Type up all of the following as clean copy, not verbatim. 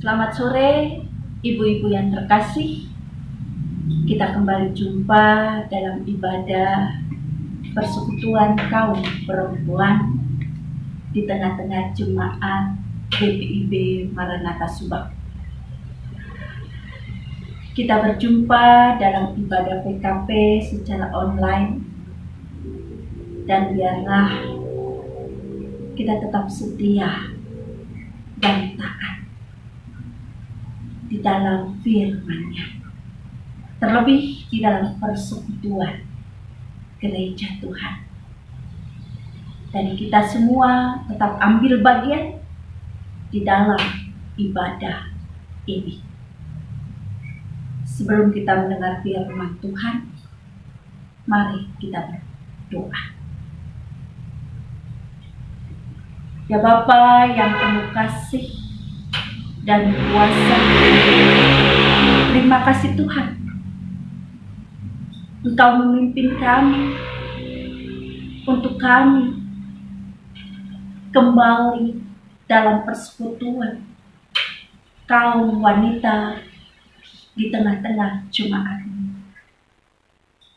Selamat sore, ibu-ibu yang terkasih. Kita kembali jumpa dalam ibadah persekutuan kaum perempuan di tengah-tengah jemaat GPIB Maranatha Subang. Kita berjumpa dalam ibadah PKP secara online, dan biarlah kita tetap setia dan taat di dalam firman-Nya, terlebih di dalam persekutuan gereja Tuhan. Dan kita semua tetap ambil bagian di dalam ibadah ini. Sebelum kita mendengar firman Tuhan, mari kita berdoa. Ya Bapa yang penuh kasih dan kuasa, terima kasih Tuhan, Engkau memimpin kami untuk kami kembali dalam persekutuan kaum wanita di tengah-tengah jemaat.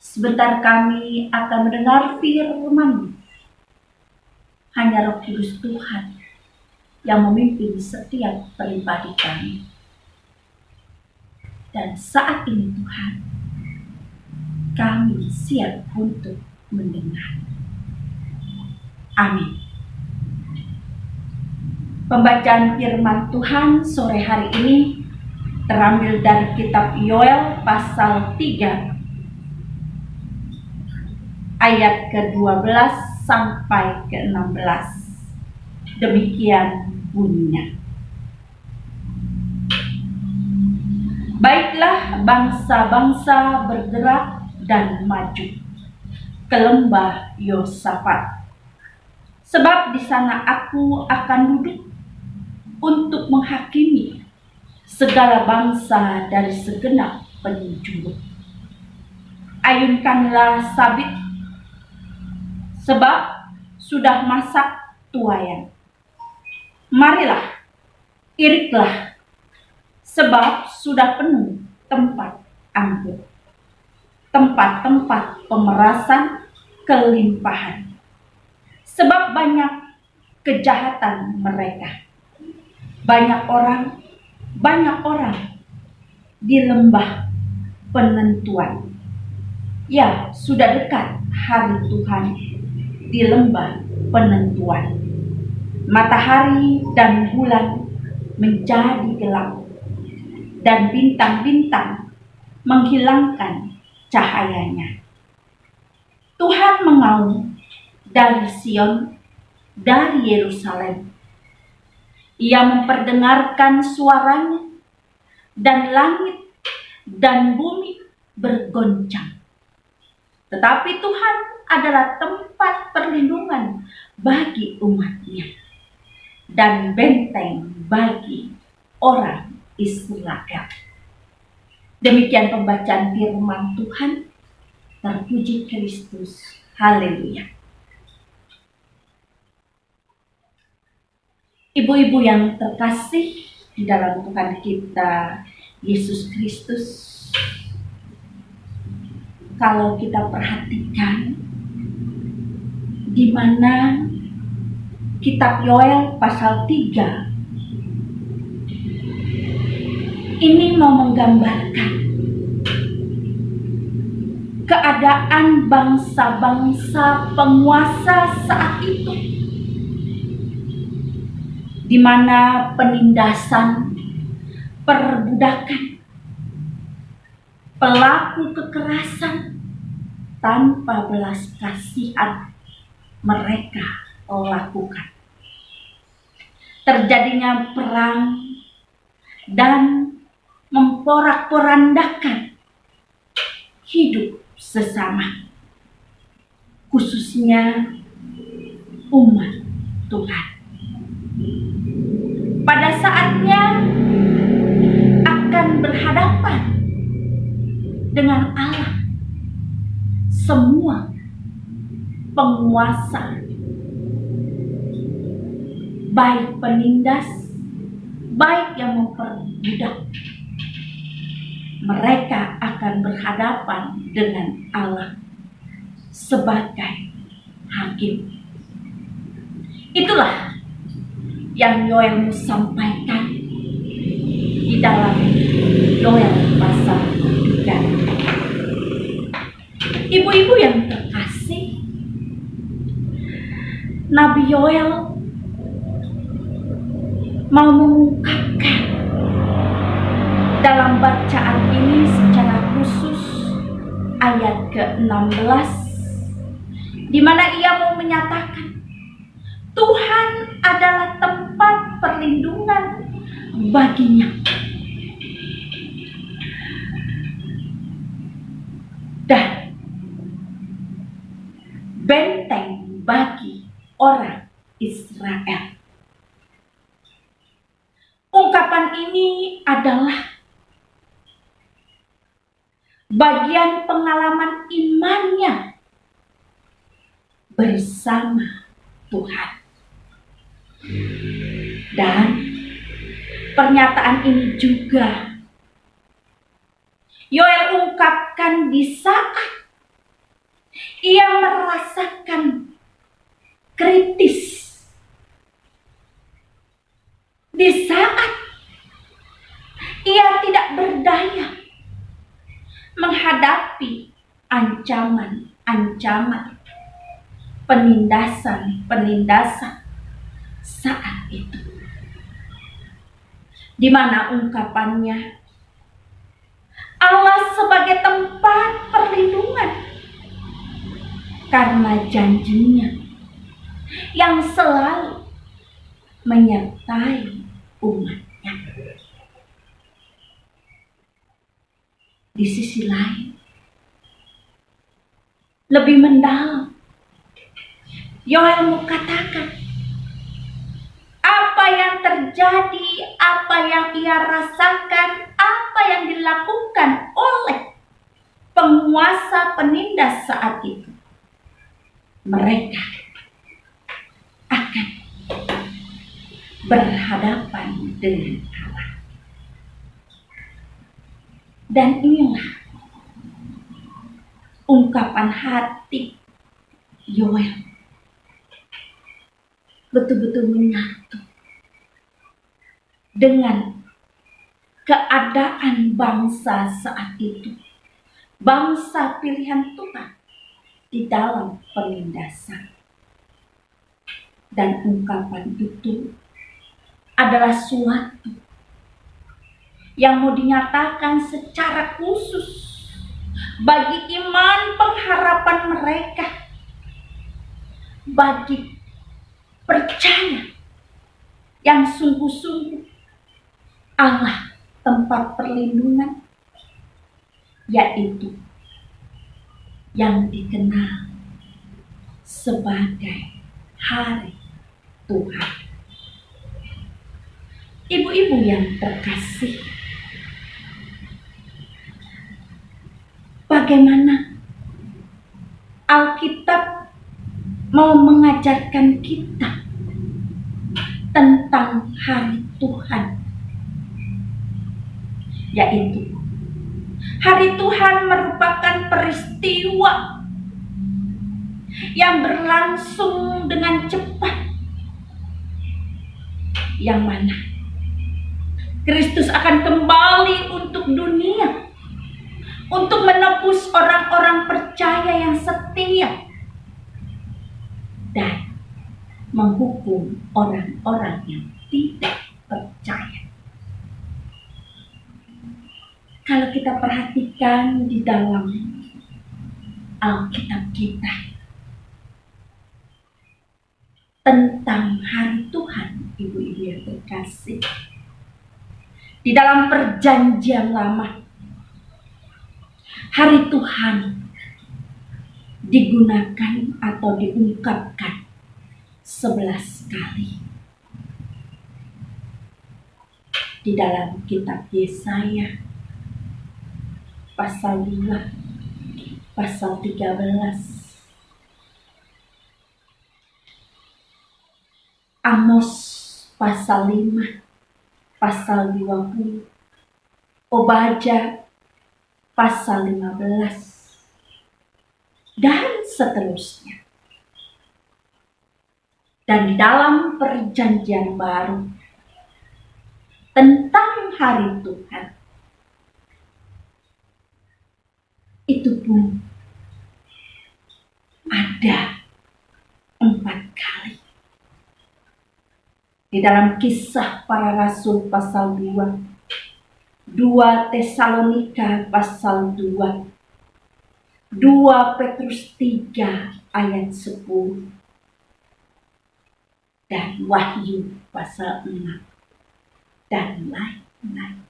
Sebentar kami akan mendengar firman. Hanya Roh Kudus Tuhan yang memimpin setiap pribadi kami. Dan saat ini Tuhan, kami siap untuk mendengar. Amin. Pembacaan firman Tuhan sore hari ini terambil dari kitab Yoel pasal 3 ayat ke-12 sampai ke-16. Demikian bunyinya. Baiklah, bangsa-bangsa bergerak dan maju ke lembah Yosafat, sebab di sana aku akan duduk untuk menghakimi segala bangsa dari segenap penjuru. Ayunkanlah sabit, sebab sudah masak tuayan. Marilah, iriklah, sebab sudah penuh tempat anggur, tempat-tempat pemerasan kelimpahan, sebab banyak kejahatan mereka. Banyak orang di lembah penentuan. Ya, sudah dekat hari Tuhan di lembah penentuan. Matahari dan bulan menjadi gelap, dan bintang-bintang menghilangkan cahayanya. Tuhan mengaum dari Sion, dari Yerusalem. Ia memperdengarkan suaranya, dan langit dan bumi bergoncang. Tetapi Tuhan adalah tempat perlindungan bagi umat-Nya, dan benteng bagi orang Israel. Demikian pembacaan firman Tuhan. Terpuji Kristus. Haleluya. Ibu-ibu yang terkasih di dalam Tuhan kita Yesus Kristus, kalau kita perhatikan di mana kitab Yoel pasal 3 ini mau menggambarkan keadaan bangsa-bangsa penguasa saat itu, di mana penindasan, perbudakan, pelaku kekerasan tanpa belas kasihan mereka lakukan. Terjadinya perang dan memporak-porandakan hidup sesama, khususnya umat Tuhan. Pada saatnya akan berhadapan dengan Allah. Semua penguasa, baik penindas baik yang memperbudak, mereka akan berhadapan dengan Allah sebagai hakim. Itulah yang Yoel sampaikan di dalam Yoel pasal 3. Ibu-ibu yang terkasih, Nabi Yoel mau mengungkapkan dalam bacaan ini secara khusus ayat ke-16, di mana ia mau menyatakan Tuhan adalah tempat perlindungan baginya dan benteng bagi orang Israel. Ungkapan ini adalah bagian pengalaman imannya bersama Tuhan. Dan pernyataan ini juga Yoel ungkapkan di saat ia merasakan kritis, di saat ia tidak berdaya menghadapi ancaman-ancaman, penindasan saat itu. Di mana ungkapannya Allah sebagai tempat perlindungan karena janjinya yang selalu menyertai umatnya. Di sisi lain, lebih mendalam, Yoel mengatakan apa yang terjadi, apa yang ia rasakan, apa yang dilakukan oleh penguasa penindas saat itu, mereka akan berhadapan dengan Allah. Dan inilah ungkapan hati Yoel, betul-betul menyatu dengan keadaan bangsa saat itu, bangsa pilihan Tuhan di dalam penindasan. Dan ungkapan itu adalah suatu yang mau dinyatakan secara khusus bagi iman pengharapan mereka, bagi percaya yang sungguh-sungguh Allah tempat perlindungan, yaitu yang dikenal sebagai Hari Tuhan. Ibu-ibu yang terkasih, bagaimana Alkitab mau mengajarkan kita tentang Hari Tuhan, yaitu Hari Tuhan merupakan peristiwa yang berlangsung dengan cepat, yang mana Kristus akan kembali untuk dunia, untuk menebus orang-orang percaya yang setia dan menghukum orang-orang yang tidak percaya. Kalau kita perhatikan di dalam Alkitab kita tentang Hari Tuhan, ibu-ibu yang terkasih, di dalam Perjanjian Lama, Hari Tuhan digunakan atau diungkapkan 11 kali. Di dalam kitab Yesaya pasal 2, pasal 13, Amos pasal 5, pasal 20, Obadya pasal 15, dan seterusnya. Dan di dalam perjanjian baru tentang hari Tuhan, itu pun ada 4 kali. Di dalam Kisah Para Rasul pasal 2, 2 Tesalonika pasal 2, 2 Petrus 3 ayat 10, dan Wahyu pasal 6, dan lain-lain.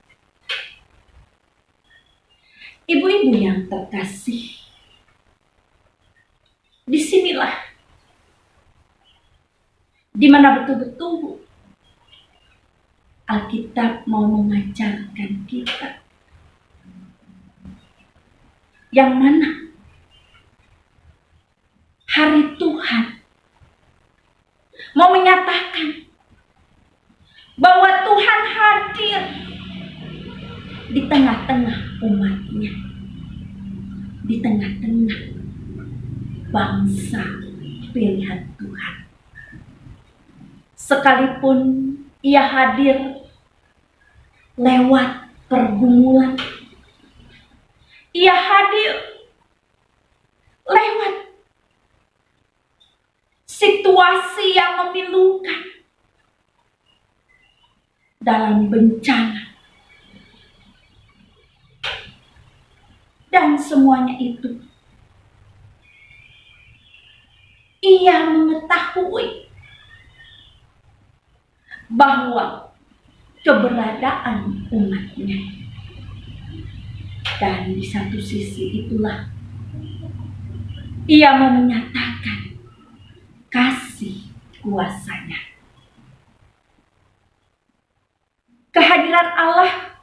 Ibu-ibu yang terkasih, disinilah di mana betul-betul Alkitab mau mengajarkan kita yang mana hari Tuhan mau menyatakan bahwa Tuhan hadir di tengah-tengah umatnya, di tengah-tengah bangsa pilihan Tuhan. Sekalipun Ia hadir lewat pergumulan, Ia hadir lewat situasi yang memilukan, dalam bencana, dan semuanya itu Ia mengetahui bahwa keberadaan umatnya. Dan di satu sisi itulah Ia mau menyatakan kasih kuasanya. Kehadiran Allah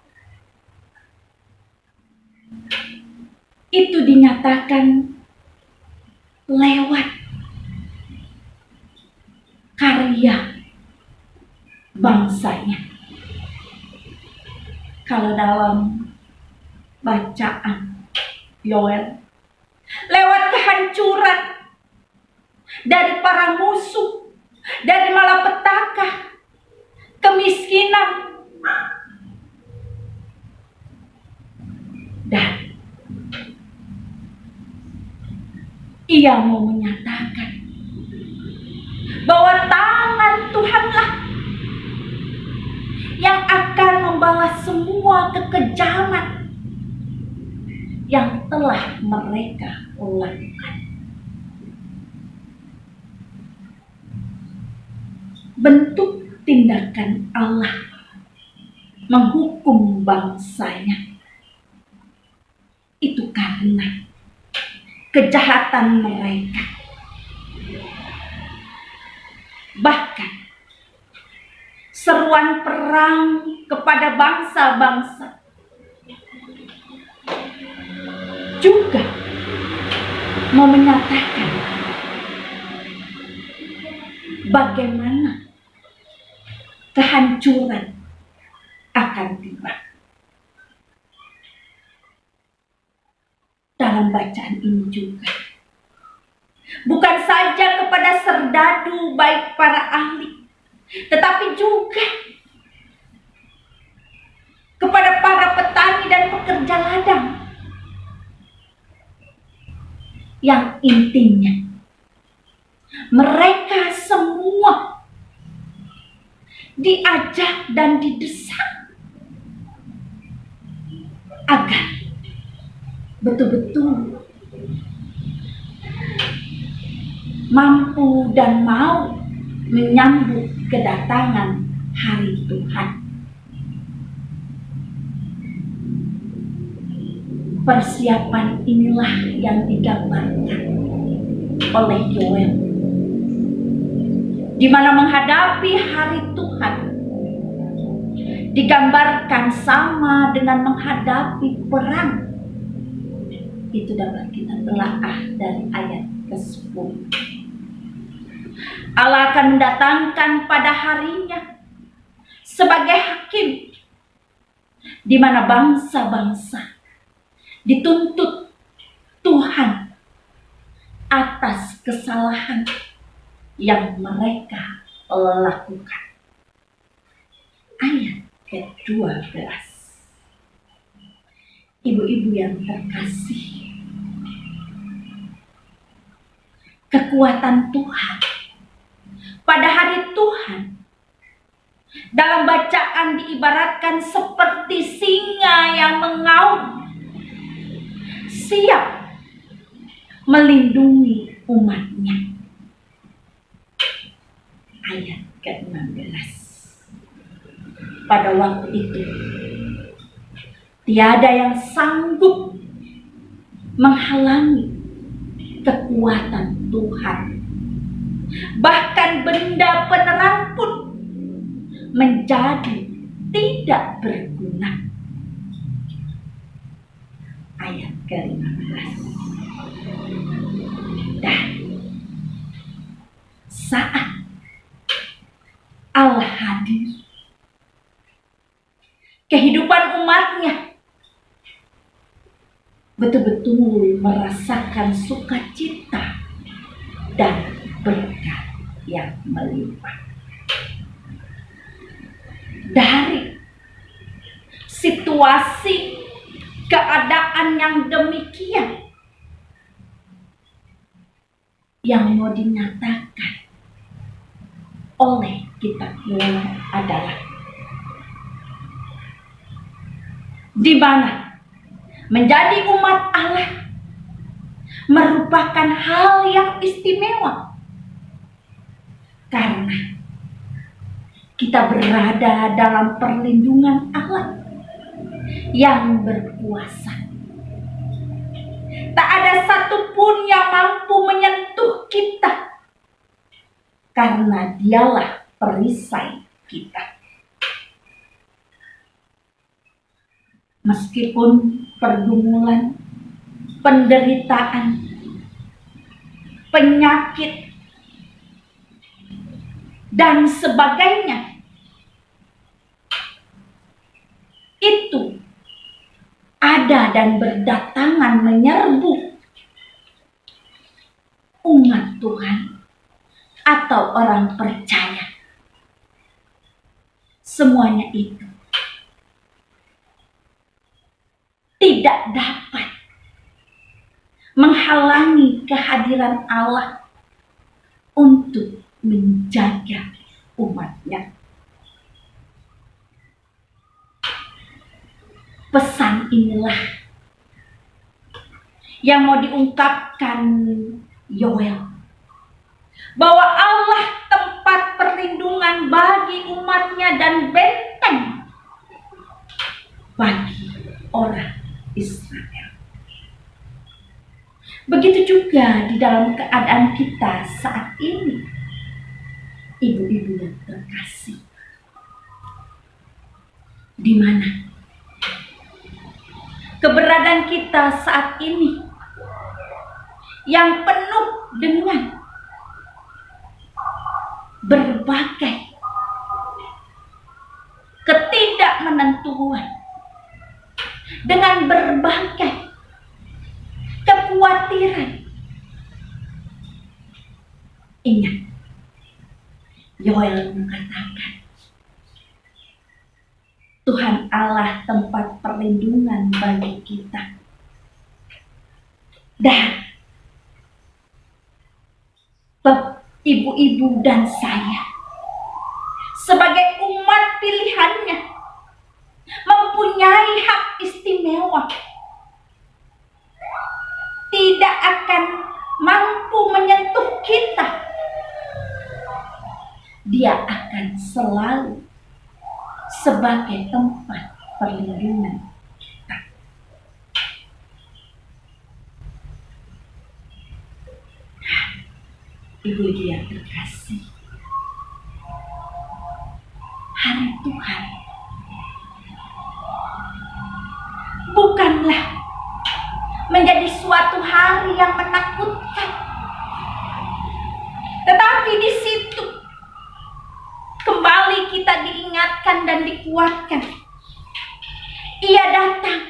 itu dinyatakan lewat karya bangsanya. Kalau dalam bacaan Yoel, lewat kehancuran dari para musuh, dari malapetaka, kemiskinan, dan Ia mau menyatakan bahwa tangan Tuhanlah yang akan membalas semua kekejaman yang telah mereka lakukan. Bentuk tindakan Allah menghukum bangsanya itu karena kejahatan mereka. Bahkan seruan perang kepada bangsa-bangsa juga mau menyatakan bagaimana kehancuran akan tiba. Dalam bacaan ini juga bukan saja kepada serdadu baik para ahli, tetapi juga kepada para petani dan pekerja ladang, yang intinya mereka semua diajak dan didesak agar betul-betul mampu dan mau menyambut kedatangan hari Tuhan. Persiapan inilah yang digambarkan oleh Yoel, di mana menghadapi hari Tuhan digambarkan sama dengan menghadapi perang. Itu dapat kita telaah dari ayat ke-10. Allah akan mendatangkan pada harinya sebagai hakim, di mana bangsa-bangsa dituntut Tuhan atas kesalahan yang mereka lakukan. Ayat ke-12. Ibu-ibu yang terkasih, kekuatan Tuhan pada hari Tuhan dalam bacaan diibaratkan seperti singa yang mengaum, siap melindungi umatnya. Ayat ke-16. Pada waktu itu tiada yang sanggup menghalangi kekuatan Tuhan. Bahkan benda penerang pun menjadi tidak berguna. Ayat ke-15. Dan saat Allah hadir, kehidupan umatnya betul-betul merasakan sukacita dan berkat yang melimpah. Dari situasi keadaan yang demikian, yang mau dinyatakan oleh kitab Ulangan adalah di mana menjadi umat Allah merupakan hal yang istimewa, karena kita berada dalam perlindungan Allah yang berkuasa. Tak ada satupun yang mampu menyentuh kita, karena Dialah perisai kita. Meskipun pergumulan, penderitaan, penyakit, dan sebagainya itu ada dan berdatangan menyerbu umat Tuhan atau orang percaya, semuanya itu tidak dapat menghalangi kehadiran Allah untuk menjaga umatnya. Pesan inilah yang mau diungkapkan Yoel, bahwa Allah tempat perlindungan bagi umatnya dan benteng bagi orang Israel. Begitu juga di dalam keadaan kita saat ini, ibu-ibu yang terkasih, di mana keberadaan kita saat ini yang penuh dengan berbagai ketidakmenentuan, dengan berbagai kekhawatiran. Ingat, Yoel mengatakan, Tuhan Allah tempat perlindungan bagi kita. Dan ibu-ibu dan saya sebagai umat pilihannya mempunyai hak istimewa, tidak akan mampu menyentuh kita. Dia akan selalu sebagai tempat perlindungan kita. Ibu-ibu yang terkasih, hari Tuhan bukanlah menjadi suatu hari yang menakutkan, tetapi di situ kembali kita diingatkan dan dikuatkan. Ia datang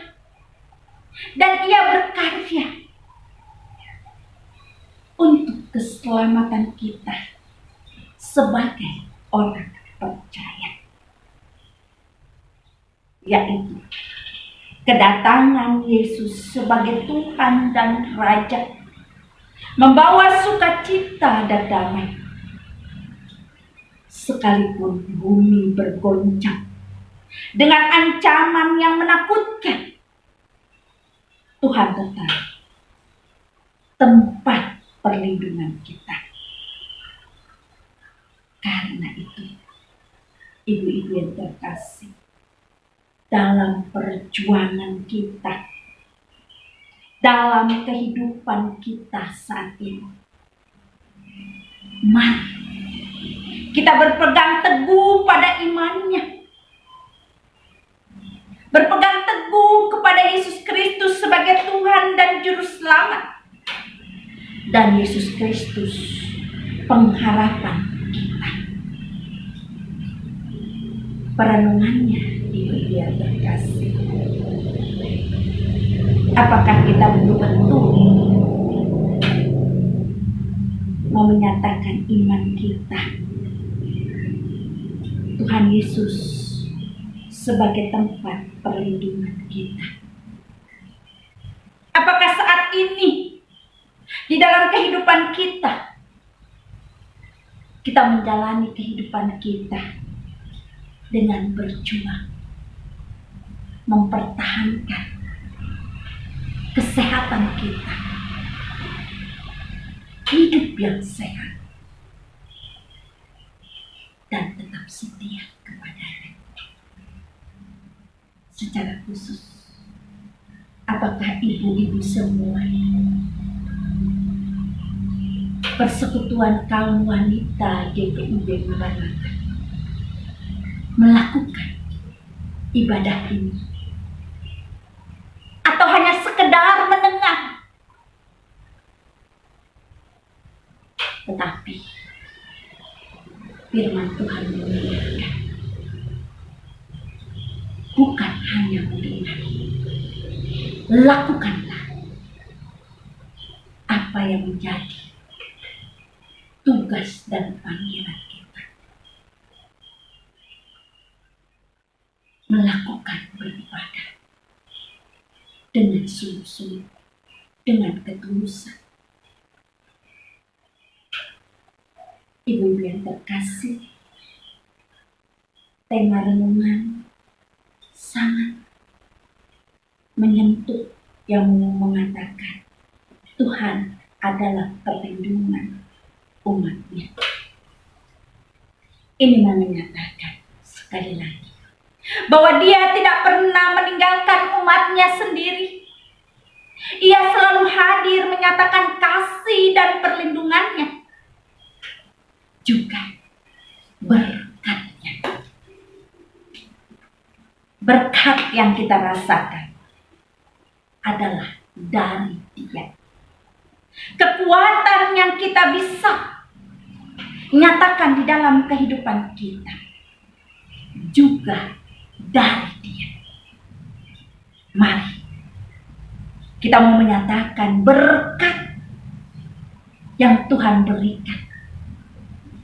dan ia berkarya untuk keselamatan kita sebagai orang percaya, yaitu kedatangan Yesus sebagai Tuhan dan Raja, membawa sukacita dan damai. Sekalipun bumi bergoncang dengan ancaman yang menakutkan, Tuhan tetap tempat perlindungan kita. Karena itu, ibu-ibu yang terkasih, dalam perjuangan kita, dalam kehidupan kita saat ini, mari kita berpegang teguh pada imannya, berpegang teguh kepada Yesus Kristus sebagai Tuhan dan Juru Selamat, dan Yesus Kristus pengharapan kita. Perenungannya, ibu-ibu yang terkasih, apakah kita betul-betul mau menyatakan iman kita Tuhan Yesus sebagai tempat perlindungan kita? Apakah saat ini di dalam kehidupan kita menjalani kehidupan kita dengan berjuang mempertahankan kesehatan kita, hidup yang sehat, dan tetap setia kepadanya? Secara khusus, apakah ibu-ibu semua, Persekutuan Kaum Wanita GPIB Maranatha, melakukan ibadah ini, atau hanya sekedar mendengar, tetapi firman Tuhan mengingatkan, bukan hanya mendengar, lakukanlah apa yang menjadi tugas dan panggilan kita. Melakukan beribadah dengan sungguh-sungguh, dengan ketulusan. Ibu-ibu yang terkasih, tema renungan sangat menyentuh, yang mengatakan Tuhan adalah perlindungan umatnya. Ini menyatakan sekali lagi bahwa Dia tidak pernah meninggalkan umatnya sendiri. Ia selalu hadir menyatakan kasih dan perlindungannya, juga berkatnya. Berkat yang kita rasakan adalah dari Dia. Kekuatan yang kita bisa nyatakan di dalam kehidupan kita juga dari Dia. Mari kita mau menyatakan berkat yang Tuhan berikan,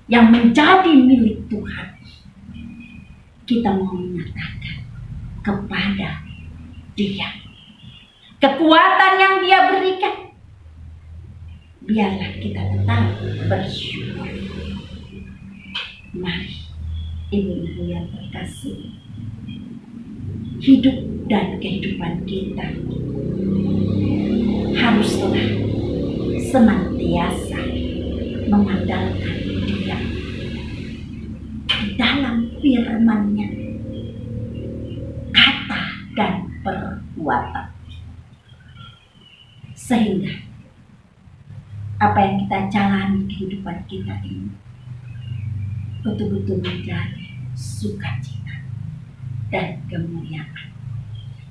yang menjadi milik Tuhan. Kita mau menyatakan kepada Dia kekuatan yang Dia berikan. Biarlah kita tetap bersyukur. Mari, ibu-ibu yang terkasih, hidup dan kehidupan kita haruslah senantiasa mengandalkan Dia di dalam firman-Nya, kata dan perbuatan, sehingga apa yang kita jalani kehidupan kita ini betul-betul menjadi sukacita dan kemuliaan.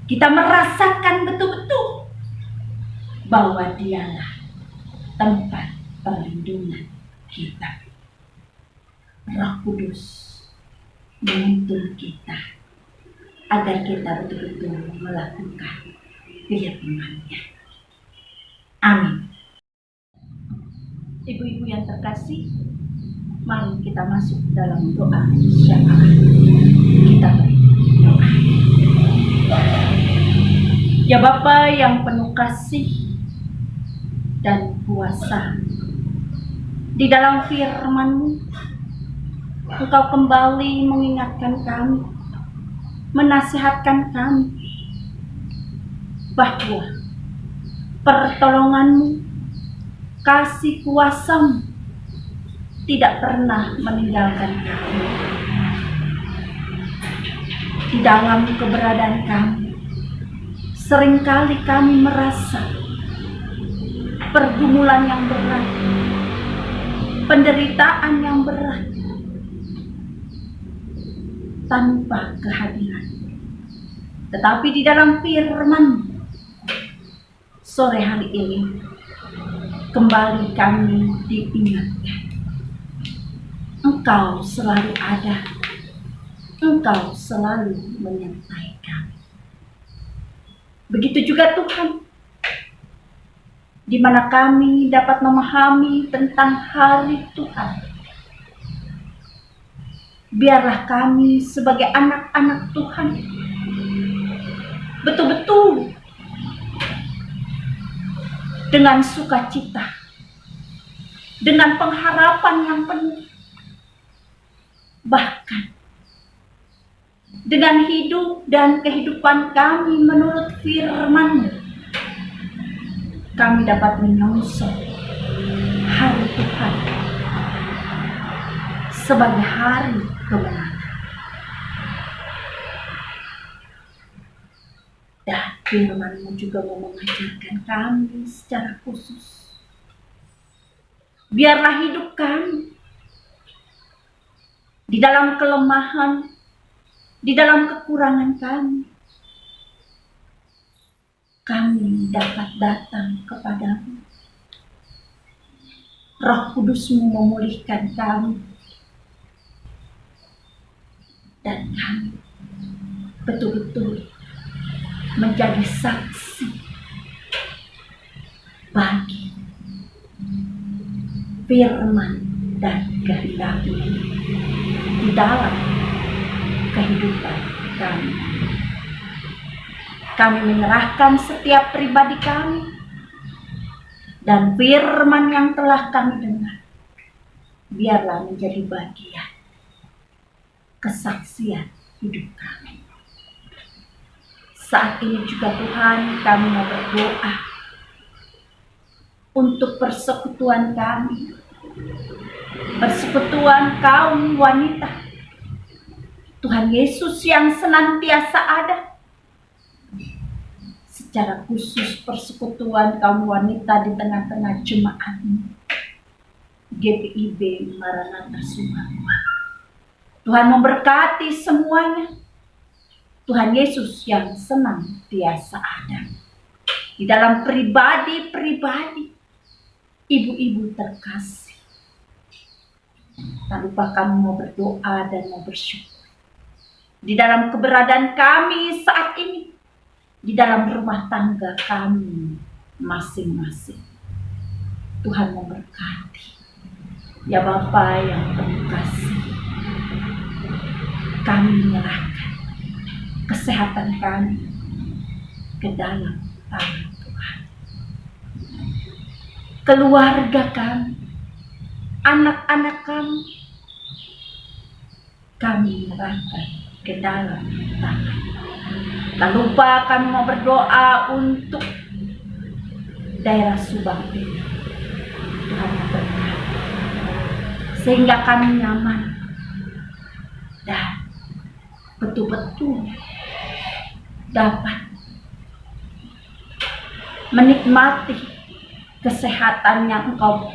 Kita merasakan betul-betul bahwa Dialah tempat perlindungan kita. Roh Kudus menuntun kita agar kita betul-betul melakukan firman-Nya. Amin. Ibu-ibu yang terkasih, mari kita masuk dalam doa syafaat. Kita berdoa. Ya Bapa yang penuh kasih dan kuasa, di dalam firman-Mu, Engkau kembali mengingatkan kami, menasihatkan kami, bahwa pertolongan-Mu, kasih kuasa-Mu tidak pernah meninggalkan kami. Di dalam keberadaan kami, seringkali kami merasa pergumulan yang berat, penderitaan yang berat, tanpa kehadiran. Tetapi di dalam firman sore hari ini, kembali kami diingatkan, Engkau selalu ada, Engkau selalu menyertai kami. Begitu juga Tuhan, di mana kami dapat memahami tentang hari Tuhan. Biarlah kami sebagai anak-anak Tuhan betul-betul dengan sukacita, dengan pengharapan yang penuh, bahkan dengan hidup dan kehidupan kami menurut firman-Mu, kami dapat menyongsong hari Tuhan sebagai hari kemenangan. Dan firman-Mu juga mau mengajarkan kami secara khusus. Biarlah hidup kami di dalam kelemahan, di dalam kekurangan kami dapat datang kepadamu. Roh Kudus-Mu memulihkan kami, dan kami betul-betul menjadi saksi bagi firman dan kehendak-Mu di dalam kehidupan kami. Kami menyerahkan setiap pribadi kami dan firman yang telah kami dengar, biarlah menjadi bagian kesaksian hidup kami. Saat ini juga Tuhan, kami mau berdoa untuk persekutuan kami, persekutuan kaum wanita. Tuhan Yesus yang senantiasa ada, secara khusus persekutuan kaum wanita di tengah-tengah jemaat-Mu GPIB Maranatha Subang. Tuhan memberkati semuanya. Tuhan Yesus yang senantiasa ada di dalam pribadi-pribadi ibu-ibu terkasih. Tak lupa kami mau berdoa dan mau bersyukur di dalam keberadaan kami saat ini, di dalam rumah tangga kami masing-masing. Tuhan memberkati. Ya Bapa yang penuh kasih, kami menyerahkan kesehatan kami ke dalam tangan Tuhan. Keluarga kami, anak-anak kami menyerahkan ke dalam tangan. Tak lupa kami mau berdoa untuk daerah Subang ini. Tuhan memberkati, sehingga kami nyaman dan betul-betul dapat menikmati kesehatan yang Engkau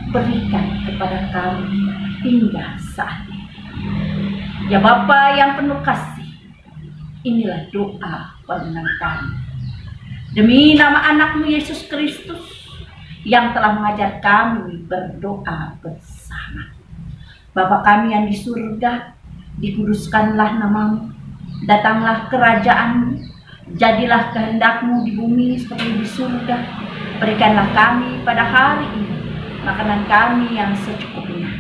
berikan kepada kami hingga saat ini. Ya Bapa yang penuh kasih, inilah doa permohonan kami. Demi nama anak-Mu Yesus Kristus yang telah mengajar kami berdoa bersama. Bapa kami yang di surga, dikuduskanlah nama-Mu, Datanglah kerajaan-Mu, jadilah kehendak-Mu di bumi seperti di surga. Berikanlah kami pada hari ini makanan kami yang secukupnya,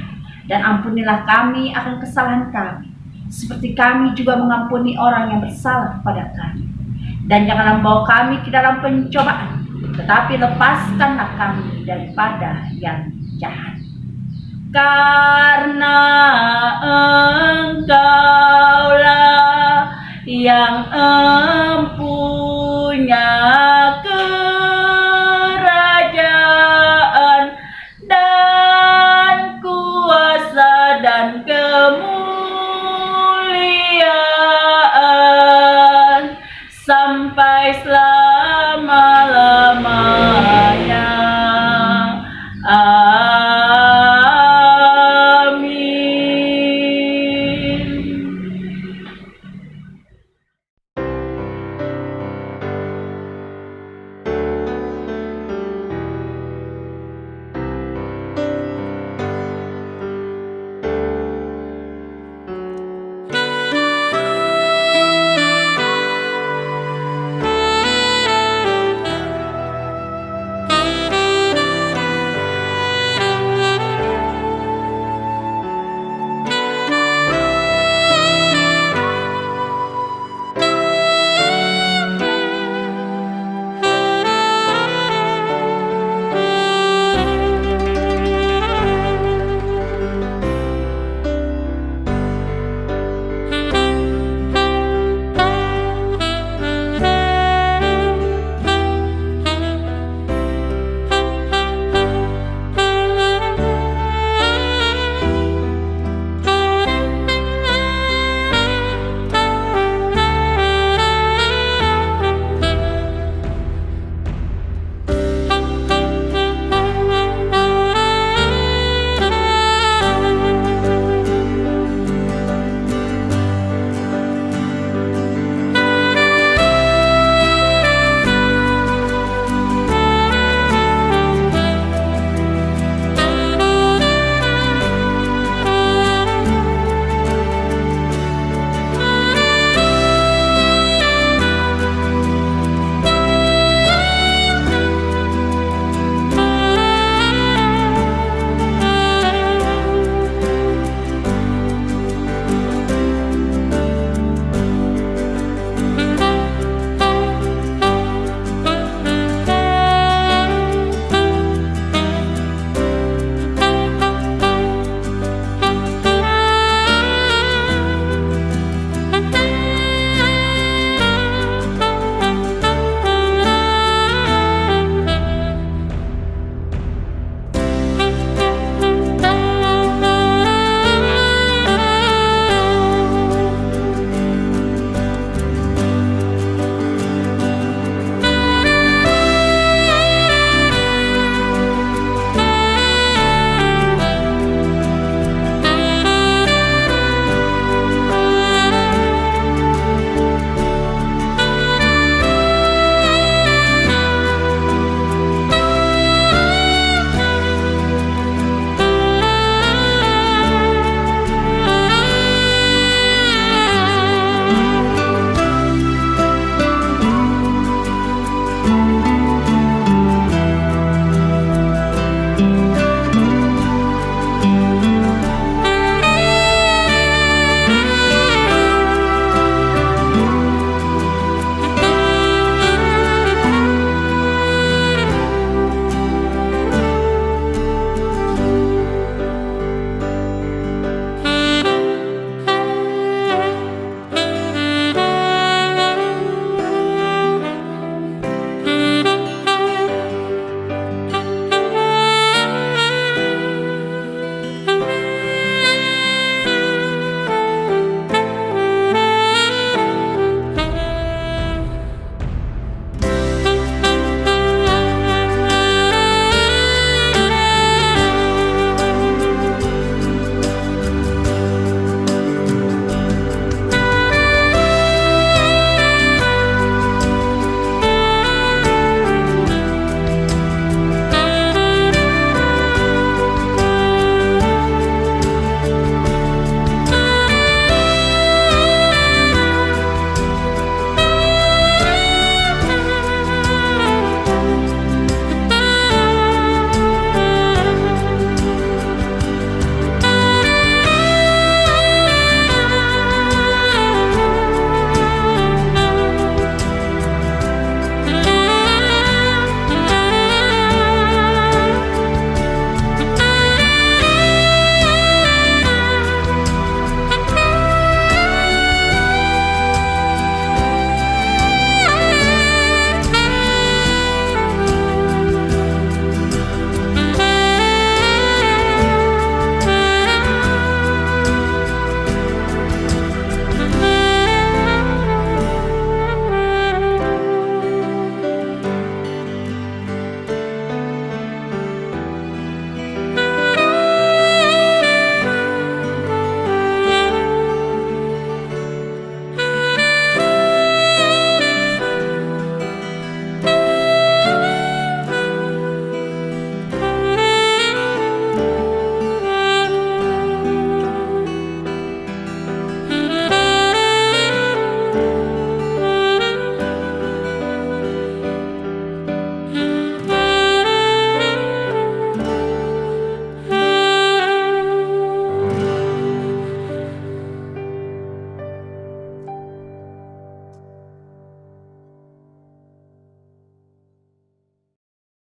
dan ampunilah kami akan kesalahan kami, seperti kami juga mengampuni orang yang bersalah kepada kami. Dan janganlah membawa kami ke dalam pencobaan, tetapi lepaskanlah kami daripada yang jahat. Karena Engkaulah yang empunya kerajaan dan kuasa dan kemuliaan sampai selama-lamanya.